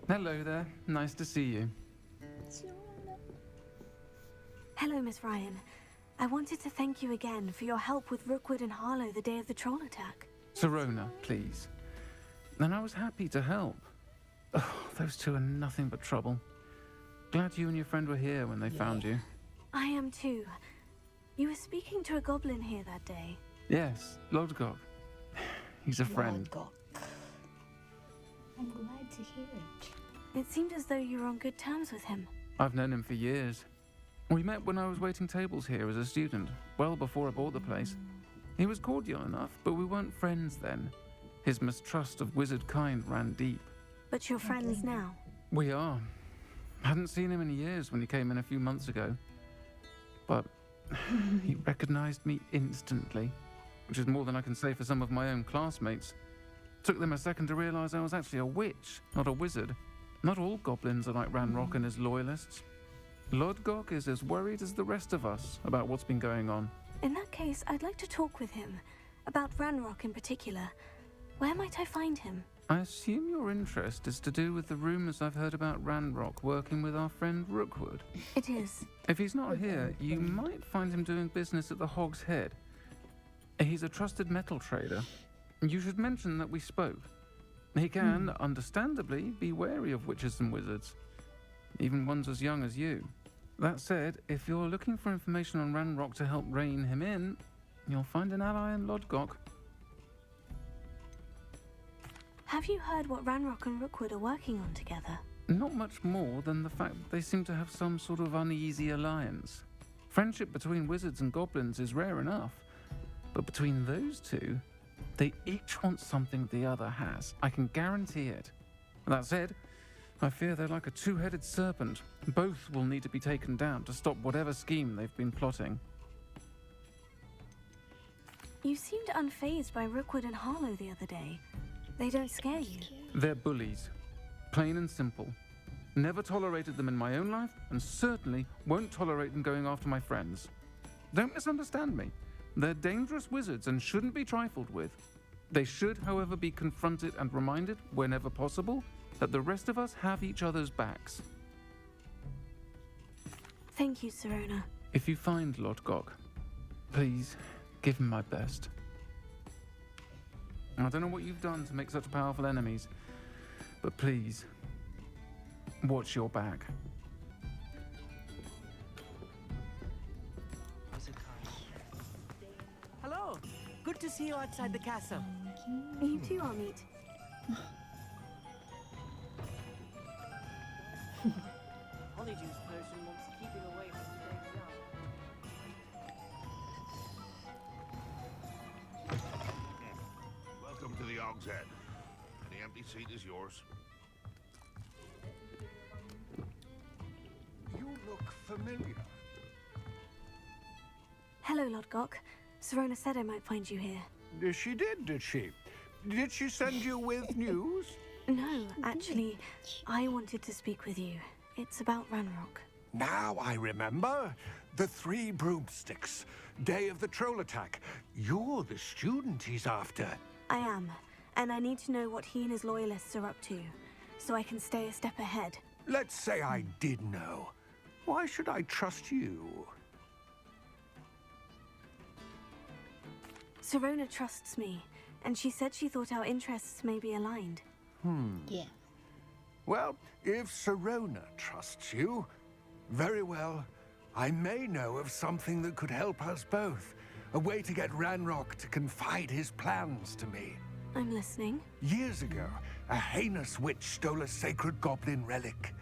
Hello there. Nice to see you. Hello, Miss Ryan. I wanted to thank you again for your help with Rookwood and Harlow the day of the troll attack. Sirona, please. And I was happy to help. Oh, those two are nothing but trouble. Glad you and your friend were here when they found you. I am too. You were speaking to a goblin here that day. Yes, Lodgok. He's a friend. Lodgok. I'm glad to hear it. It seemed as though you were on good terms with him. I've known him for years. We met when I was waiting tables here as a student, well before I bought the place. He was cordial enough, but we weren't friends then. His mistrust of wizard kind ran deep. But you're friends now. We are. Hadn't seen him in years when he came in a few months ago. But he recognized me instantly, which is more than I can say for some of my own classmates. Took them a second to realize I was actually a witch, not a wizard. Not all goblins are like Ranrock and his loyalists. Lodgok is as worried as the rest of us about what's been going on. In that case, I'd like to talk with him. About Ranrock in particular. Where might I find him? I assume your interest is to do with the rumors I've heard about Ranrock working with our friend Rookwood. It is. If he's not here, you might find him doing business at the Hog's Head. He's a trusted metal trader. You should mention that we spoke. He can, understandably, be wary of witches and wizards, even ones as young as you. That said, if you're looking for information on Ranrock to help rein him in, you'll find an ally in Lodgok. Have you heard what Ranrock and Rookwood are working on together? Not much more than the fact that they seem to have some sort of uneasy alliance. Friendship between wizards and goblins is rare enough, but between those two, they each want something the other has. I can guarantee it. That said, I fear they're like a two-headed serpent. Both will need to be taken down to stop whatever scheme they've been plotting. You seemed unfazed by Rookwood and Harlow the other day. They don't scare you. They're bullies. Plain and simple. Never tolerated them in my own life, and certainly won't tolerate them going after my friends. Don't misunderstand me. They're dangerous wizards and shouldn't be trifled with. They should, however, be confronted and reminded, whenever possible, that the rest of us have each other's backs. Thank you, Sirona. If you find Lodgok, please give him my best. I don't know what you've done to make such powerful enemies, but please, watch your back. Hello. Good to see you outside the castle. You too, Amit. Honeydews person wants keeping away from staying young. Welcome to the Hog's Head. Any empty seat is yours. You look familiar. Hello, Lodgok. Sirona said I might find you here. She did she? Did she send you with news? No, actually, I wanted to speak with you. It's about Ranrock. Now I remember. The 3 broomsticks. Day of the troll attack. You're the student he's after. I am, and I need to know what he and his loyalists are up to, so I can stay a step ahead. Let's say I did know. Why should I trust you? Sirona trusts me, and she said she thought our interests may be aligned. Yeah. Well, if Sirona trusts you, very well. I may know of something that could help us both. A way to get Ranrock to confide his plans to me. I'm listening. Years ago, a heinous witch stole a sacred goblin relic.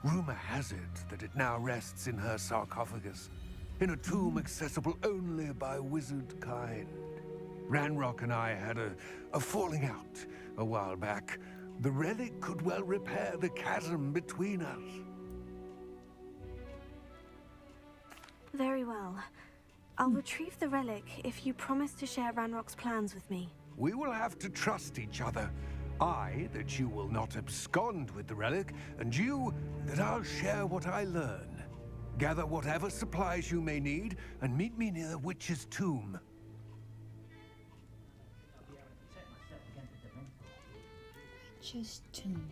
Rumor has it that it now rests in her sarcophagus, in a tomb accessible only by wizard kind. Ranrock and I had a falling out a while back. The relic could well repair the chasm between us. Very well. I'll retrieve the relic if you promise to share Ranrock's plans with me. We will have to trust each other. I, that you will not abscond with the relic, and you, that I'll share what I learn. Gather whatever supplies you may need, and meet me near the witch's tomb. Just tomb.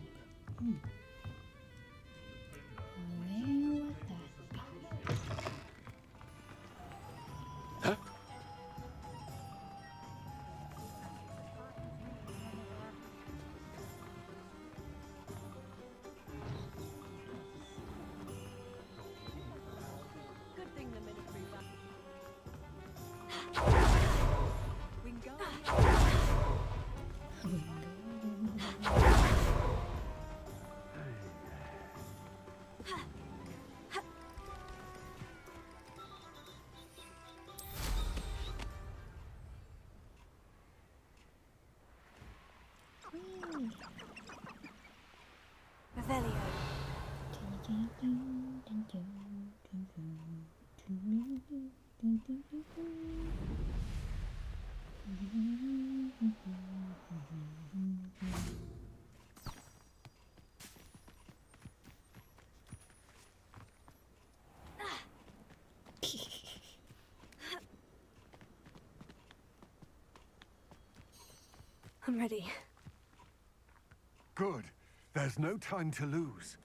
Whee! Revelio. I'm ready. Good. There's no time to lose.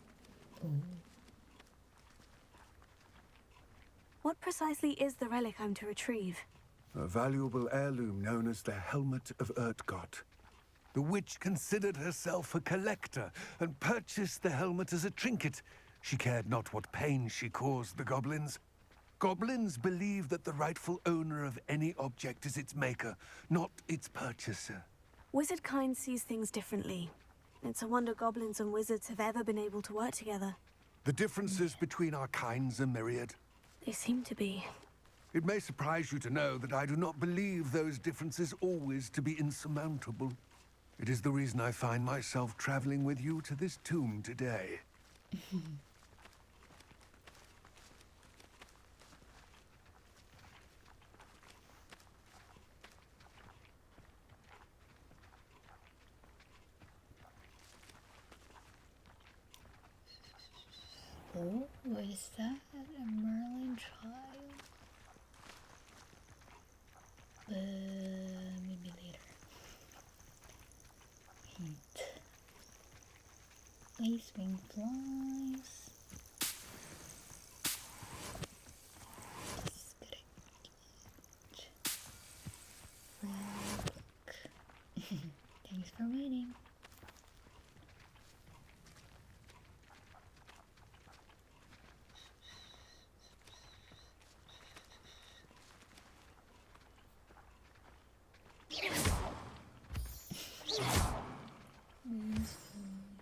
What precisely is the relic I'm to retrieve? A valuable heirloom known as the Helmet of Urtkot. The witch considered herself a collector and purchased the helmet as a trinket. She cared not what pain she caused the goblins. Goblins believe that the rightful owner of any object is its maker, not its purchaser. Wizard kind sees things differently. It's a wonder goblins and wizards have ever been able to work together. The differences between our kinds are myriad. They seem to be. It may surprise you to know that I do not believe those differences always to be insurmountable. It is the reason I find myself traveling with you to this tomb today. Oh, is that a Merlin child? Maybe later. Hint. Ice wing flies. Just gonna get... Thanks for waiting.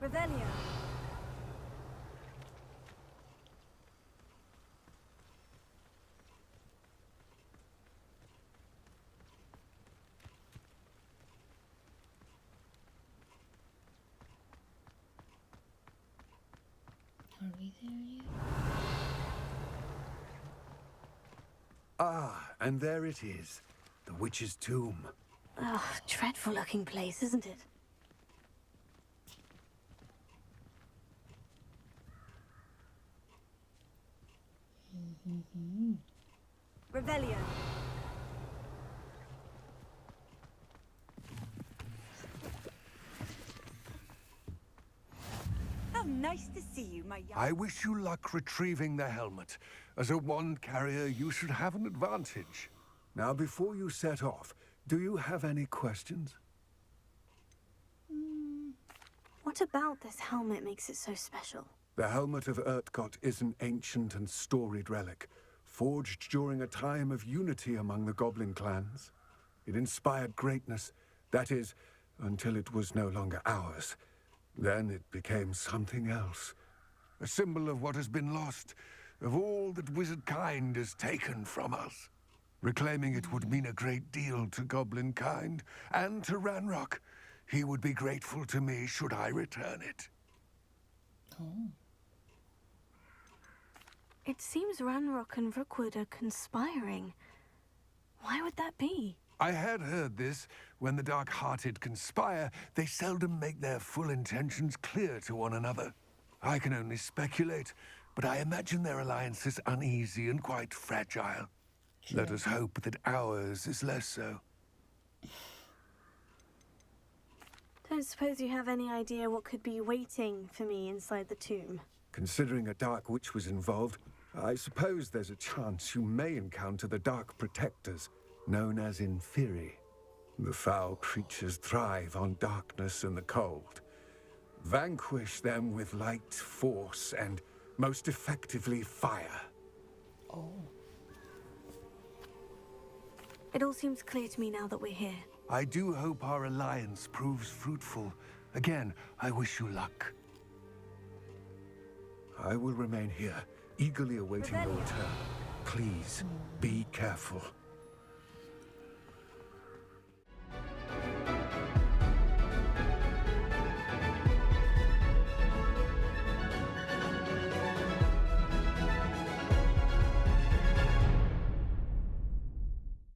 Revelio. Are we there yet? Ah, and there it is. The witch's tomb. Ugh, dreadful looking place, isn't it? Revelio. How nice to see you, my young... I wish you luck retrieving the helmet. As a wand carrier, you should have an advantage. Now, before you set off, do you have any questions? What about this helmet makes it so special? The Helmet of Urtkot is an ancient and storied relic, forged during a time of unity among the goblin clans. It inspired greatness, that is, until it was no longer ours. Then it became something else. A symbol of what has been lost, of all that wizard kind has taken from us. Reclaiming it would mean a great deal to goblin kind, and to Ranrock. He would be grateful to me should I return it. Oh. It seems Ranrock and Rookwood are conspiring. Why would that be? I had heard this. When the dark-hearted conspire, they seldom make their full intentions clear to one another. I can only speculate, but I imagine their alliance is uneasy and quite fragile. Let us hope that ours is less so. Don't suppose you have any idea what could be waiting for me inside the tomb? Considering a dark witch was involved, I suppose there's a chance you may encounter the Dark Protectors, known as Inferi. The foul creatures thrive on darkness and the cold. Vanquish them with light, force, and most effectively fire. Oh. It all seems clear to me now that we're here. I do hope our alliance proves fruitful. Again, I wish you luck. I will remain here, eagerly awaiting your return. Please, be careful.